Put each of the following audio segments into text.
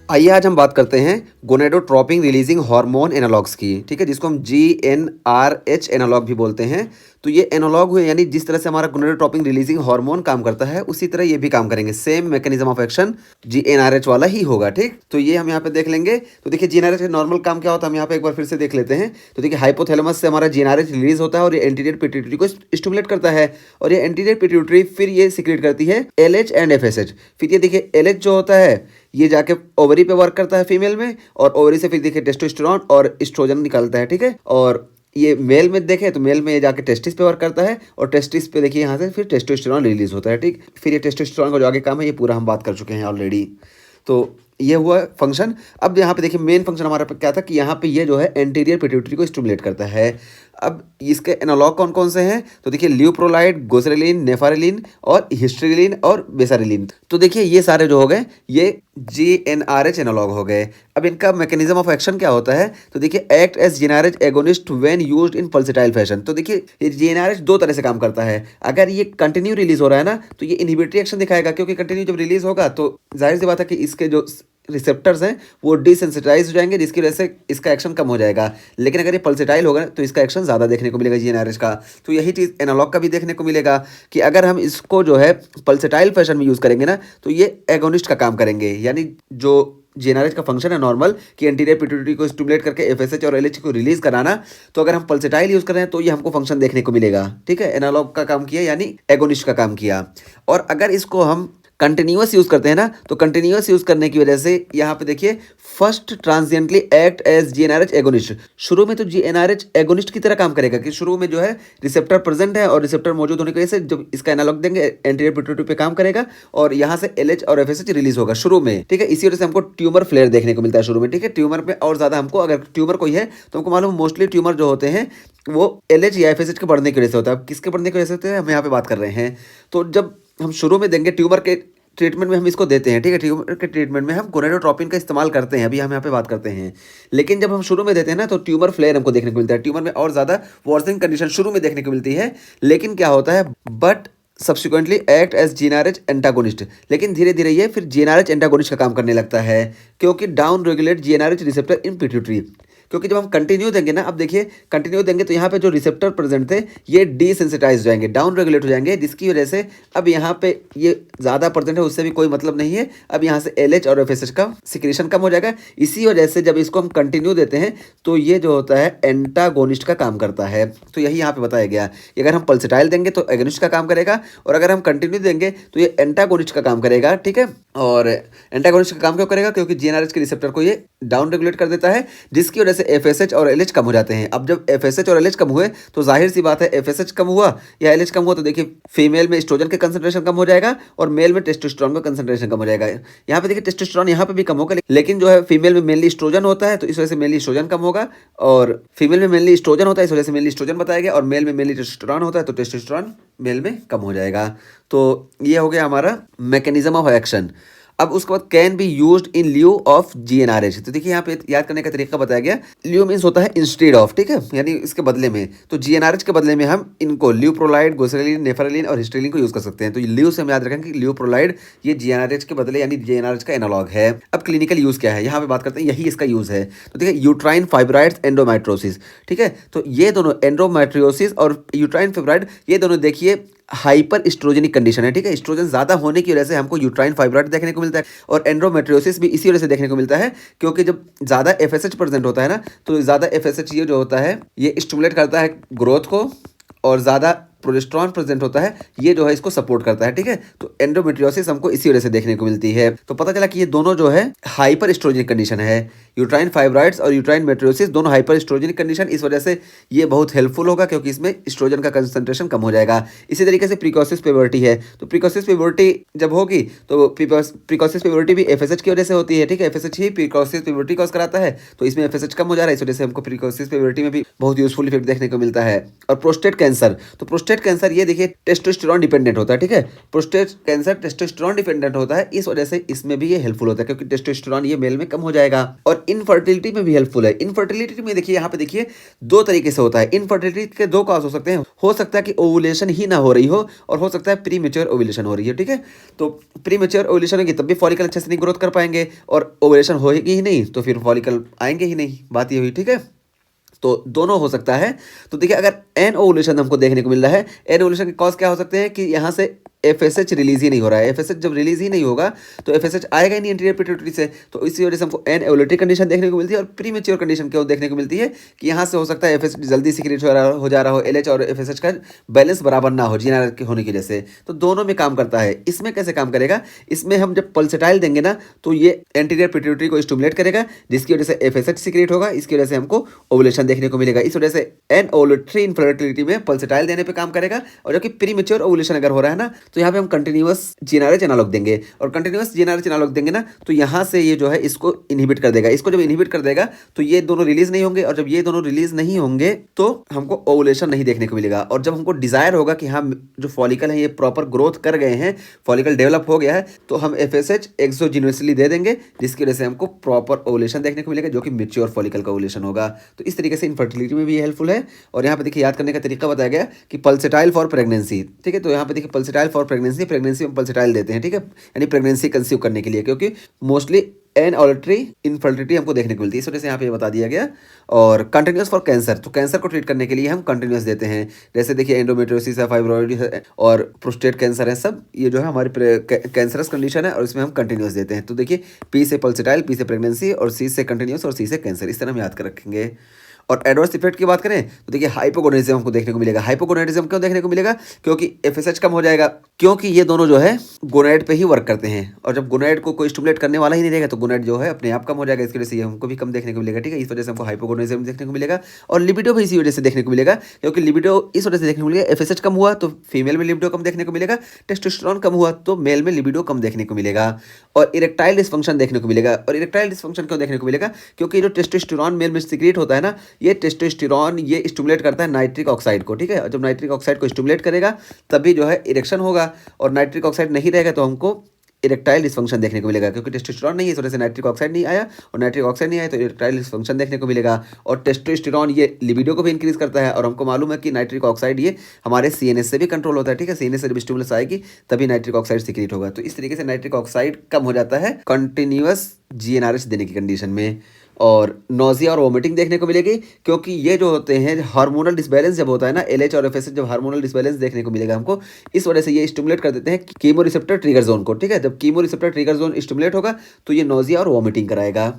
आइए आज हम बात करते हैं गोनेडोट्रोपिन रिलीजिंग हार्मोन एनालॉग्स की। ठीक है, जिसको हम GnRH एनालॉग भी बोलते हैं। तो ये एनालॉग हुए, यानी जिस तरह से हमारा गोनेडोट्रोपिन रिलीजिंग हार्मोन काम करता है उसी तरह ये भी काम करेंगे। Same mechanism of action GnRH वाला ही होगा। ठीक, तो ये हम यहाँ पे देख लेंगे। तो देखिए GnRH का नॉर्मल काम क्या होता है, हम यहाँ पे एक बार फिर से देख लेते हैं। तो देखिए हाइपोथैलेमस से हमारा GnRH रिलीज होता है और ये एंटीरियर पिट्यूटरी को स्टिमुलेट करता है, और ये एंटीरियर पिट्यूटरी फिर ये सिक्रेट करती है LH एंड FSH। फिर ये देखिए LH जो होता है ये जाके ओवरी पे वर्क करता है फीमेल में, और ओवरी से फिर देखिए टेस्टोस्टेरोन और एस्ट्रोजन निकलता है। ठीक है, और ये मेल में देखें तो मेल में ये जाके टेस्टिस पे वर्क करता है, और टेस्टिस पे देखिए यहाँ से फिर टेस्टोस्टेरोन रिलीज होता है। ठीक, फिर ये टेस्टोस्टेरोन का जो आगे काम है ये पूरा हम बात कर चुके हैं ऑलरेडी। तो ये हुआ फंक्शन। अब यहाँ पे देखिए मेन फंक्शन हमारा क्या था कि यहाँ पे ये जो है एंटीरियर पिट्यूटरी को स्टिमुलेट करता है। अब इसके एनालॉग कौन कौन से हैं, तो देखिए ल्यूप्रोलाइड, गोसरेलिन, नेफारेलिन और हिस्ट्रेलिन और बेसारेलिन। तो देखिए ये सारे जो हो गए ये GnRH एनालॉग हो गए। अब इनका मैकेनिज्म ऑफ एक्शन क्या होता है, तो देखिए act as GnRH agonist when used in pulsatile fashion. तो देखिए ये GnRH दो तरह से काम करता है। अगर ये कंटिन्यू रिलीज हो रहा है ना तो ये इनहिबिटरी एक्शन दिखाएगा, क्योंकि कंटिन्यू जब रिलीज होगा तो जाहिर सी बात है कि इसके जो रिसेप्टर्स हैं वो डिसेंसिटाइज हो जाएंगे, जिसकी वजह से इसका एक्शन कम हो जाएगा। लेकिन अगर ये पल्सेटाइल होगा तो इसका एक्शन ज़्यादा देखने को मिलेगा GnRH का। तो यही चीज़ एनालॉग का भी देखने को मिलेगा कि अगर हम इसको जो है पल्सेटाइल फैशन में यूज़ करेंगे ना तो ये एगोनिस्ट का काम करेंगे। यानी जो GnRH का फंक्शन है नॉर्मल कि एंटीरियर पिट्यूटरी को स्टिमुलेट करके FSH और LH को रिलीज कराना, तो अगर हम पल्सेटाइल यूज़ कर रहे हैं तो ये हमको फंक्शन देखने को मिलेगा। ठीक है, एनालॉग का काम किया यानी एगोनिस्ट का काम किया। और अगर इसको हम कंटिन्यूअस यूज़ करते हैं ना तो कंटिन्यूअस यूज़ करने की वजह से यहाँ पे देखिए first transiently act as GnRH agonist. शुरू में तो GnRH एगोनिस्ट की तरह काम करेगा कि शुरू में जो है रिसेप्टर प्रेजेंट है, और रिसेप्टर मौजूद होने की वजह से जब इसका एनालॉग देंगे एंटीरियर पिट्यूटरी पे काम करेगा और यहाँ से LH और FSH रिलीज होगा शुरू में। ठीक है, इसी वजह से हमको ट्यूमर फ्लेयर देखने को मिलता है शुरू में। ठीक है, ट्यूमर में और ज़्यादा हमको, अगर ट्यूमर कोई है तो हमको मालूम मोस्टली ट्यूमर जो होते हैं वो LH या FSH के बढ़ने की वजह से होता है। किसके बढ़ने की वजह से होते हैं हम यहाँ पे बात कर रहे हैं। तो जब हम शुरू में देंगे ट्यूमर के ट्रीटमेंट में हम इसको देते हैं। ठीक है, ट्यूमर के ट्रीटमेंट में हम गोनेडोट्रोपिन का इस्तेमाल करते हैं, अभी हम यहाँ पे बात करते हैं। लेकिन जब हम शुरू में देते हैं ना तो ट्यूमर फ्लेयर हमको देखने को मिलता है। ट्यूमर में और ज़्यादा वर्सनिंग कंडीशन शुरू में देखने को मिलती है। लेकिन क्या होता है, but subsequently act as GnRH antagonist. लेकिन धीरे धीरे ये फिर GnRH एंटागोनिस्ट का काम करने लगता है, क्योंकि down regulate GnRH receptor in pituitary. क्योंकि जब हम कंटिन्यू देंगे ना, अब देखिए कंटिन्यू देंगे तो यहाँ पे जो रिसेप्टर प्रेजेंट थे ये डिसेंसिटाइज हो जाएंगे, डाउन रेगुलेट हो जाएंगे, जिसकी वजह से अब यहाँ पे ये ज़्यादा प्रेजेंट है उससे भी कोई मतलब नहीं है। अब यहाँ से LH और FSH का सिक्रेशन कम हो जाएगा। इसी वजह से जब इसको हम कंटिन्यू देते हैं तो ये जो होता है एंटागोनिस्ट का काम करता है। तो यही यहाँ पे बताया गया कि अगर हम पल्सेटाइल देंगे तो एगोनिस्ट का काम करेगा, और अगर हम कंटिन्यू देंगे तो ये एंटागोनिस्ट का काम करेगा। ठीक है, और एंटागोनिस्ट का काम क्यों करेगा, क्योंकि GnRH के रिसेप्टर को ये डाउन रेगुलेट कर देता है, जिसकी वजह से FSH और LH कम हो जाते हैं। अब जब FSH और LH कम हुए तो जाहिर सी बात है FSH कम हुआ या LH कम हुआ तो देखिए फीमेल में एस्ट्रोजन के कंसंट्रेशन कम हो जाएगा और मेल में टेस्टोस्टेरोन का कंसंट्रेशन कम हो जाएगा। यहाँ पे देखिए टेस्टोस्टेरोन यहाँ पे भी कम होगा, लेकिन जो है फीमेल में मेनली एस्ट्रोजन होता है तो इस वजह से मेनली एस्ट्रोजन कम होगा, और फीमेल में मेनली एस्ट्रोजन होता है इस वजह से मेनली एस्ट्रोजन बताया गया, और मेल में मेनली टेस्टोस्टेरोन होता है तो टेस्टोस्टेरोन मेल में कम हो जाएगा। तो ये हो गया हमारा मैकेनिज्म ऑफ एक्शन। अब उसके बाद can be used in लिeu of GnRH। तो देखिए यहाँ पे याद करने का तरीका बताया गया। लिeu मीन्स होता है इंस्टेड ऑफ, ठीक है, यानी इसके बदले में। तो GnRH के बदले में हम इनको ल्यूप्रोलाइड, गोसरेलिन, नेफरेलिन और हिस्ट्रेलिन को यूज कर सकते हैं। तो लिeu से हम याद रखें कि ल्यूप्रोलाइड ये GnRH के बदले यानी GnRH का एनालॉग है। अब क्लिनिकल यूज क्या है यहाँ पे बात करते हैं, यही इसका यूज है। तो देखिए यूट्राइन फाइब्राइड्स, एंडोमेट्रोसिस। ठीक है, तो ये दोनों एंडोमेट्रियोसिस और यूट्राइन फाइब्राइड ये दोनों देखिए हाइपर एस्ट्रोजेनिक कंडीशन है। ठीक है, एस्ट्रोजन ज़्यादा होने की वजह से हमको यूट्राइन फाइब्राइड देखने को मिलता है, और एंडोमेट्रियोसिस भी इसी वजह से देखने को मिलता है, क्योंकि जब ज़्यादा FSH प्रेजेंट होता है ना तो ज़्यादा FSH ये जो होता है ये स्टिमुलेट करता है ग्रोथ को, और ज़्यादा प्रोजेस्टेरॉन प्रेजेंट होता है ये जो है इसको सपोर्ट करता है। ठीक है, तो एंडोमेट्रियोसिस हमको इसी वजह से देखने को मिलती है। तो पता चला कि ये दोनों जो है हाइपर एस्ट्रोजेनिक कंडीशन है। यूट्राइन फाइब्राइड्स और यूट्राइन मेट्रियोसिस दोनों हाइपर एस्ट्रोजेनिक कंडीशन, इस वजह से ये बहुत हेल्पफुल होगा क्योंकि इसमें एस्ट्रोजन का कंसंट्रेशन कम हो जाएगा। इसी तरीके से प्रिकॉसिस प्यूबर्टी है, तो प्रिकॉसिस प्यूबर्टी जब होगी तो प्रिकॉसिस प्यूबर्टी भी FSH की वजह से होती है। ठीक है, FSH ही प्रिकॉसिस प्यूबर्टी कॉज कराता है, तो इसमें FSH कम हो जा रहा है, इस वजह से हमको प्रिकॉसिस प्यूबर्टी में भी बहुत यूजफुल इफेक्ट देखने को मिलता है। और प्रोस्टेट कैंसर, तो प्रोस्टेट कैंसर ये देखिए टेस्टोस्टेरोन डिपेंडेंट होता है, ठीक है। प्रोस्टेट कैंसर टेस्टोस्टेरोन डिपेंडेंट होता है, इस वजह से इसमें भी ये हेल्पफुल होता है क्योंकि टेस्टोस्टेरोन ये मेल में कम हो जाएगा। और इनफर्टिलिटी में भी हेल्पफुल है। इनफर्टिलिटी में देखिए यहाँ पे देखिए दो तरीके से होता है। इनफर्टिलिटी के दो कॉज हो सकते हैं, हो सकता है कि ओवुलेशन ही ना हो रही हो और हो सकता है प्री मेच्योर ओवुलेशन हो रही है, ठीक है। तो प्री मेच्योर ओवुलेशन होगी तब भी फॉलिकल अच्छे से नहीं ग्रोथ कर पाएंगे और ओवुलेशन होगी ही नहीं तो फिर फॉलिकल आएंगे ही नहीं, बात ये हुई, ठीक है। तो दोनों हो सकता है। तो देखिए अगर एन ओवुलेशन हमको देखने को मिल रहा है, एन ओवुलेशन के कॉज क्या हो सकते हैं कि यहाँ से एफएसएच रिलीज ही नहीं हो रहा है। एफएसएच जब रिलीज ही नहीं होगा तो एफएसएच आएगा ही नहीं एंटीरियर पिट्यूटरी से, तो इसी वजह से हमको एन एवोलेटरी कंडीशन देखने को मिलती है। और प्रीमेच्योर कंडीशन क्यों देखने को मिलती है कि यहाँ से हो सकता है एफएसएच जल्दी सीक्रेट हो जा रहा हो, एलएच और एफएसएच का बैलेंस बराबर ना हो जीएनआर के होने की वजह से। तो दोनों में काम करता है। इसमें कैसे काम करेगा, इसमें हम जब पल्सेटाइल देंगे ना तो ये एंटीरियर पिट्यूटरी को स्टिमुलेट करेगा जिसकी वजह से एफएसएच सीक्रेट होगा, इसकी वजह से हमको ओवुलेशन देखने को मिलेगा। इस वजह से एन ओवुलेटरी इनफर्टिलिटी में पल्सेटाइल देने पे काम करेगा। और जबकि प्रीमेच्योर ओवुलेशन अगर हो रहा है ना तो यहाँ पे हम कंटिन्यूअस जीएनआरएच एनालॉग देंगे, और कंटिन्यूअस जीएनआरएच एनालॉग देंगे ना तो यहाँ से ये जो है इसको इनहिबिट कर देगा। इसको जब इनहिबिट कर देगा तो ये दोनों रिलीज नहीं होंगे, और जब ये दोनों रिलीज नहीं होंगे तो हमको ओवुलेशन नहीं देखने को मिलेगा। और जब हमको डिजायर होगा कि हाँ जो फॉलिकल है ये प्रॉपर ग्रोथ कर गए हैं, फॉलिकल डेवलप हो गया है, तो हम एफएसएच एक्सोजीनियसली दे देंगे जिसकी वजह से हमको प्रॉपर ओवुलेशन देखने को मिलेगा जो कि मेच्योर फॉलिकल का ओवुलेशन होगा। तो इस तरीके से इनफर्टिलिटी में भी हेल्पफुल है। और यहाँ पे देखिए याद करने का तरीका बताया गया कि पल्सेटाइल फॉर प्रेगनेंसी, ठीक है। तो यहाँ पे देखिए पल्सेटाइल फॉर प्रेगनेंसी, प्रेगनेंसी में पल्सेटाइल देते हैं, ठीक है, यानी प्रेगनेंसी कंसीव करने के लिए, क्योंकि मोस्टली एन ओवुलेटरी इनफर्टिलिटी हमको देखने को मिलती है, इस वजह से यहाँ पे बता दिया गया। और कंटिन्यूस फॉर कैंसर, तो कैंसर को ट्रीट करने के लिए हम कंटिन्यूस देते हैं, जैसे देखिए एंडोमेट्रियोसिस है, फाइब्रॉइड है और प्रोस्टेट कैंसर है, सब ये जो है हमारी कैंसरस कंडीशन है और इसमें हम कंटिन्यूस देते हैं। तो देखिए पी से पल्सेटाइल, पी से प्रेगनेंसी और सी से कंटिन्यूस और सी से कैंसर, इस तरह हम याद कर रखेंगे। और एडवर्स इफेक्ट की बात करें तो देखिए हाइपोगोनेडिज्म हमको देखने को मिलेगा। हाइपोगोनेडिज्म क्यों देखने को मिलेगा, क्योंकि एफएसएच कम हो जाएगा, क्योंकि ये दोनों जो है गोनेड पे ही वर्क करते हैं, और जब गोनेड को कोई स्टिमुलेट करने वाला ही नहीं रहेगा तो गोनेड जो है अपने आप कम हो जाएगा, इसकी वजह से हमको भी कम देखने को मिलेगा, ठीक है। इस वजह से हमको हाइपोगोनेडिज्म देखने को मिलेगा। और लिबिडो भी इसी वजह से देखने को मिलेगा, क्योंकि लिबिडो इस वजह से देखने को मिलेगा, एफएसएच कम हुआ तो फीमेल में लिबिडो कम देखने को मिलेगा, टेस्टोस्टेरोन कम हुआ तो मेल में लिबिडो कम देखने को मिलेगा। और इरेक्टाइल डिस्फंक्शन देखने को मिलेगा। और इरेक्टाइल डिस्फंक्शन क्यों देखने को मिलेगा, क्योंकि जो टेस्टोस्टेरोन मेल में सीक्रेट होता है ना, ये टेस्टोस्टेरोन ये स्टिमुलेट करता है नाइट्रिक ऑक्साइड को, ठीक है। और जब नाइट्रिक ऑक्साइड को स्टिमुलेट करेगा तभी जो है इरेक्शन होगा, और नाइट्रिक ऑक्साइड नहीं रहेगा तो हमको इरेक्टाइल डिस्फंक्शन देखने को मिलेगा, क्योंकि टेस्टोस्टेरोन नहीं है इस वजह से नाइट्रिक ऑक्साइड नहीं आया, और नाइट्रिक ऑक्साइड नहीं आया तो इरेक्टाइल डिस्फंक्शन देखने को मिलेगा। और टेस्टोस्टेरोन ये लिबिडो को भी इंक्रीज करता है, और हमको मालूम है कि नाइट्रिक ऑक्साइड ये हमारे सीएनएस से भी कंट्रोल होता है, ठीक है। सीएनएस से जब स्टिमुलस आएगी तभी नाइट्रिक ऑक्साइड सीक्रेट होगा। तो इस तरीके से नाइट्रिक ऑक्साइड कम हो जाता है कंटिन्यूअस जीएनआरएच देने की कंडीशन में। और नोजिया और वोमिटिंग देखने को मिलेगी, क्योंकि ये जो होते हैं हार्मोनल डिसबैलेंस जब होता है ना, एलएच और एफएसएच जब हार्मोनल डिसबैलेंस देखने को मिलेगा हमको, इस वजह से ये स्टिमुलेट कर देते हैं कीमो रिसेप्टर ट्रिगर जोन को, ठीक है। जब chemo receptor trigger zone stimulate होगा तो ये नोजिया और वोमिटिंग कराएगा।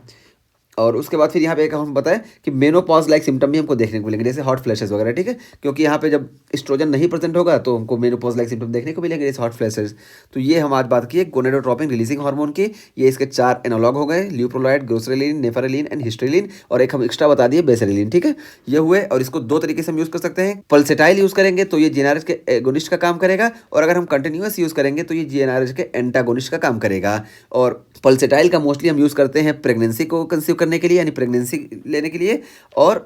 और उसके बाद फिर यहाँ पे एक हम बताएं कि मेनोपॉज लाइक सिम्टम भी हमको देखने को मिलेंगे, जैसे हॉट फ्लैशेस वगैरह, ठीक है, क्योंकि यहाँ पे जब एस्ट्रोजन नहीं प्रेजेंट होगा तो हमको मेनोपॉज लाइक सिम्टम देखने को मिलेंगे, जैसे हॉट फ्लैशेस। तो ये हम आज बात की गोनेडोट्रोपिन रिलीजिंग हार्मोन की। ये इसके 4 एनालॉग हो गए, ल्यूप्रोलाइड, ग्रोसरेलिन, नेफरेलिन एंड हिस्ट्रेलिन, और एक हम एक्स्ट्रा बता दिए बेसरेलिन, ठीक है। ये हुए, और इसको 2 तरीके से हम यूज़ कर सकते हैं। पल्सेटाइल यूज़ करेंगे तो ये जीएनआरएच के एगोनिस्ट का काम करेगा, और अगर हम कंटिन्यूअस यूज़ करेंगे तो ये जीएनआरएच के एंटागोनिस्ट का काम करेगा। और पल्सेटाइल का मोस्टली हम यूज़ करते हैं प्रेगनेंसी को कंसीव करने के लिए, यानी प्रेगनेंसी लेने के लिए, और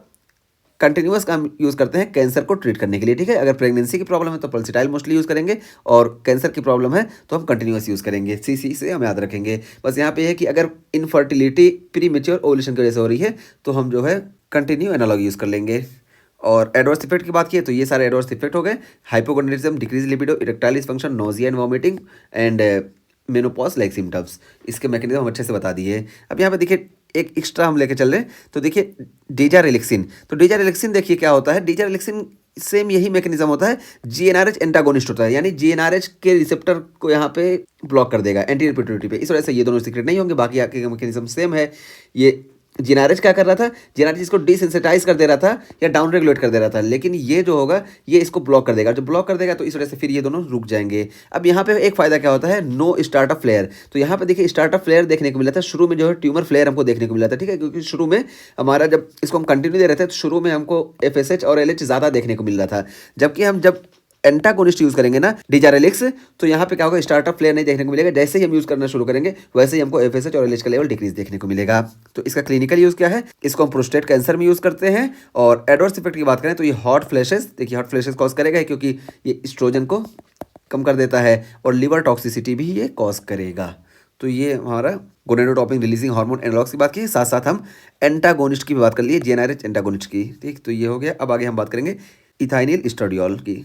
कंटिन्यूअस का यूज़ करते हैं कैंसर को ट्रीट करने के लिए, ठीक है। अगर प्रेगनेंसी की प्रॉब्लम है तो पल्सेटाइल मोस्टली यूज़ करेंगे, और कैंसर की प्रॉब्लम है तो हम कंटिन्यूअस यूज़ करेंगे। सी से हम याद रखेंगे। बस यहाँ पे है कि अगर इनफर्टिलिटी प्री मेच्योर ओवुलेशन की वजह से हो रही है तो हम जो है कंटिन्यू एनालॉग यूज़ कर लेंगे। और एडवर्स इफेक्ट की बात की तो ये सारे एडवर्स इफेक्ट हो गए, hypogonadism, decrease libido, erectile dysfunction, nausea and vomiting and menopause like symptoms. इसके मैकेनिज्म हम अच्छे से बता दिए। अब यहाँ पे देखिए एक एक्स्ट्रा हम लेके चल रहे हैं, तो देखिए डीजारेलिक्सिन। तो डीजारेलिक्सिन देखिए क्या होता है, डीजारेलिक्सिन सेम यही मैकेनिज्म होता है, जीएनआरएच एंटागोनिस्ट होता है, यानी जीएनआरएच के रिसेप्टर को यहाँ पे ब्लॉक कर देगा एंटीरियर पिट्यूटरी पे, इस वजह से ये दोनों सीक्रेट नहीं होंगे। बाकी आगे का मैकेनिज्म सेम है। ये जीएनआरएच क्या कर रहा था, जीएनआरएच इसको डिसेंसिटाइज कर दे रहा था या डाउन रेगुलेट कर दे रहा था, लेकिन ये जो होगा ये इसको ब्लॉक कर देगा। जब ब्लॉक कर देगा तो इस वजह से फिर ये दोनों रुक जाएंगे। अब यहाँ पे एक फायदा क्या होता है, नो स्टार्टअप फ्लेयर। तो यहाँ पे देखिए स्टार्टअप फ्लेयर देखने को मिला था शुरू में, जो है ट्यूमर फ्लेयर हमको देखने को मिला था, ठीक है, क्योंकि शुरू में हमारा जब इसको हम कंटिन्यू दे रहे थे तो शुरू में हमको एफएसएच और एलएच ज़्यादा देखने को मिल रहा था, जबकि हम जब एंटागोनिस्ट यूज करेंगे ना डिजारेलिक्स, तो यहाँ पे क्या होगा, स्टार्टअप फ्लेयर नहीं देखने को मिलेगा। जैसे ही हम यूज करना शुरू करेंगे वैसे ही हमको एफएसएच और एलएच का लेवल डिक्रीज देखने को मिलेगा। तो इसका क्लिनिकल यूज क्या है, इसको हम प्रोस्टेट कैंसर में यूज करते हैं। और एडवर्स इफेक्ट की बात करें तो ये हॉट फ्लैशेस, देखिए हॉट फ्लैशेस कॉज करेगा क्योंकि ये एस्ट्रोजन को कम कर देता है, और लिवर टॉक्सिसिटी भी ये कॉज करेगा। तो ये हमारा गोनेडोट्रोपिन रिलीजिंग हार्मोन एनालॉग्स की बात की, साथ साथ हम एंटागोनिस्ट की भी बात कर लिए, जीएनआरएच एंटागोनिस्ट की। ठीक, तो ये हो गया। अब आगे हम बात करेंगे इथाइनिल एस्ट्राडियोल की।